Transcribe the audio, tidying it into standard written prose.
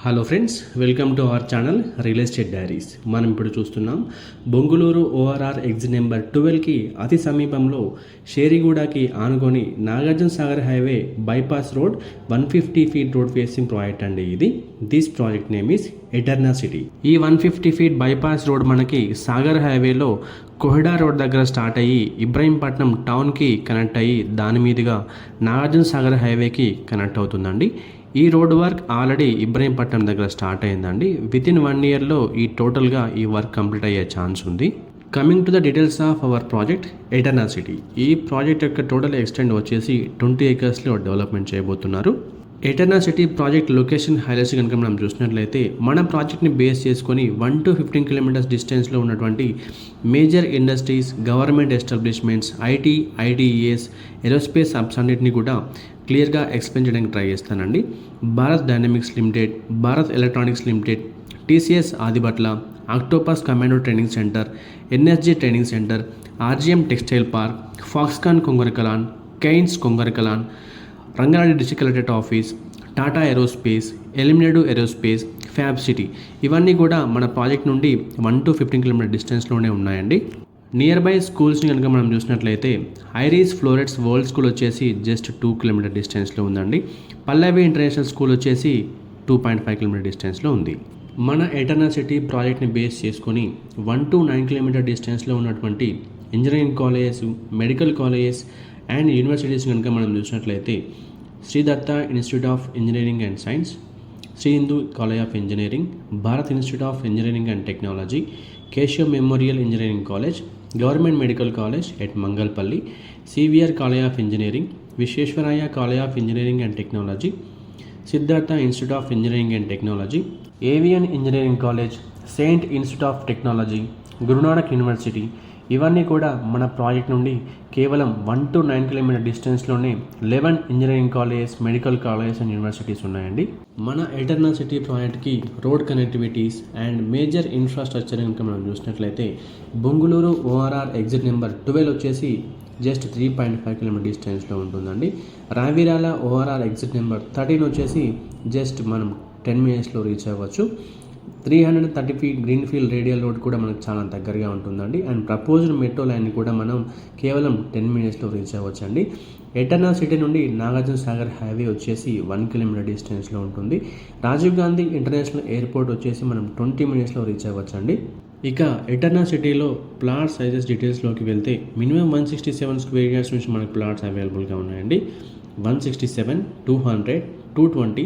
Hello friends, welcome to our channel real estate diaries. మనం ఇప్పుడు చూస్తున్నాం బొంగుళూరు ఓఆర్ఆర్ ఎగ్జిట్ నెంబర్ 12కి అతి సమీపంలో షేరిగూడకి ఆనుకొని Nagarjuna Sagar highway bypass road 150 feet road facing project అండి ఇది. This project name is ఎటర్నా city. ఈ 150 ఫీట్ బైపాస్ రోడ్ మనకి సాగర్ హైవేలో కోహెడా రోడ్ దగ్గర స్టార్ట్ అయ్యి ఇబ్రహీంపట్నం టౌన్కి కనెక్ట్ అయ్యి దాని మీదుగా నాగార్జున సాగర్ హైవేకి కనెక్ట్ అవుతుందండి. ఈ రోడ్ వర్క్ ఆల్రెడీ ఇబ్రహీంపట్నం దగ్గర స్టార్ట్ అయిందండి. వితిన్ 1 ఇయర్లో ఈ టోటల్గా ఈ వర్క్ కంప్లీట్ అయ్యే ఛాన్స్ ఉంది. Coming to the details of our project ఎటర్నా city. ఈ ప్రాజెక్ట్ యొక్క టోటల్ ఎక్స్టెండ్ వచ్చేసి 20 ఏకర్స్లో డెవలప్మెంట్ చేయబోతున్నారు. ఎటర్నా సిటీ ప్రాజెక్ట్ లొకేషన్ హైలైట్స్ కనుక మనం చూసినట్లయితే మన ప్రాజెక్ట్ని బేస్ చేసుకొని 1 to 15 కిలోమీటర్స్ డిస్టెన్స్లో ఉన్నటువంటి major industries, government establishments, IT, IDES, aerospace hubs అన్నింటినీ కూడా క్లియర్గా ఎక్స్ప్లెయిన్ చేయడానికి ట్రై చేస్తానండి. Bharat dynamics limited, Bharat electronics limited, TCS Adibatla, octopus commando training centre, NSG training centre, RGM textile park, Foxconn Kongarakalan, Kaynes Kongarakalan, Rangareddy district collectorate office, Tata aerospace, ఎలిమినేటివ్ ఏరోస్పేస్, ఫ్యాబ్ సిటీ ఇవన్నీ కూడా మన ప్రాజెక్ట్ నుండి 1 to 15 కిలోమీటర్ డిస్టెన్స్లోనే ఉన్నాయండి. నియర్ బై స్కూల్స్ని కనుక మనం చూసినట్లయితే ఐరిస్ ఫ్లోరెట్స్ వరల్డ్ స్కూల్ వచ్చేసి జస్ట్ 2 కిలోమీటర్ డిస్టెన్స్లో ఉందండి. పల్లవి ఇంటర్నేషనల్ స్కూల్ వచ్చేసి 2.5 కిలోమీటర్ డిస్టెన్స్లో ఉంది. మన ఎటర్నా సిటీ ప్రాజెక్ట్ని బేస్ చేసుకొని 1 to 9 కిలోమీటర్ డిస్టెన్స్లో ఉన్నటువంటి engineering colleges, medical colleges and universities కనుక మనం చూసినట్లయితే Shri Datta institute of engineering and science, Shri Hindu college of engineering, Bharat institute of engineering and technology, Keshav memorial engineering college, government medical college at Mangalpally, CVR college of engineering, Visvesvaraya college of engineering and technology, Siddhartha institute of engineering and technology, avian engineering college, saint institute of technology, Guru Nanak university ఇవన్నీ కూడా మన project నుండి కేవలం 1 to 9 kilometre డిస్టెన్స్లోనే 11 engineering colleges, medical colleges and universities ఉన్నాయండి. మన Eterna city ప్రాజెక్ట్కి road connectivities and major infrastructure కనుక మనం చూసినట్లయితే బొంగుళూరు ఓఆర్ఆర్ ఎగ్జిట్ నెంబర్ 12 వచ్చేసి జస్ట్ 3.5 కిలోమీటర్ డిస్టెన్స్లో ఉంటుందండి. రావిరాల ఓఆర్ఆర్ ఎగ్జిట్ నెంబర్ 13 వచ్చేసి జస్ట్ మనం 10 మినిట్స్లో రీచ్ అవ్వచ్చు. 330 feet green field radial road కూడా మనకు చాలా దగ్గరగా ఉంటుందండి. అండ్ ప్రపోజ్డ్ మెట్రో లైన్ని కూడా మనం కేవలం 10 మినిట్స్లో రీచ్ అవ్వచ్చండి. ఎటర్నా సిటీ నుండి నాగార్జున సాగర్ హైవే వచ్చేసి 1 కిలోమీటర్ డిస్టెన్స్లో ఉంటుంది. రాజీవ్ గాంధీ ఇంటర్నేషనల్ ఎయిర్పోర్ట్ వచ్చేసి మనం 20 మినిట్స్లో రీచ్ అవ్వచ్చండి. ఇక ఎటర్నా సిటీలో ప్లాట్ సైజెస్ డీటెయిల్స్లోకి వెళ్తే మినిమం 167 స్క్వేర్ యార్డ్స్ నుంచి మనకు ప్లాట్స్ అవైలబుల్గా ఉన్నాయండి. 167, 200, 220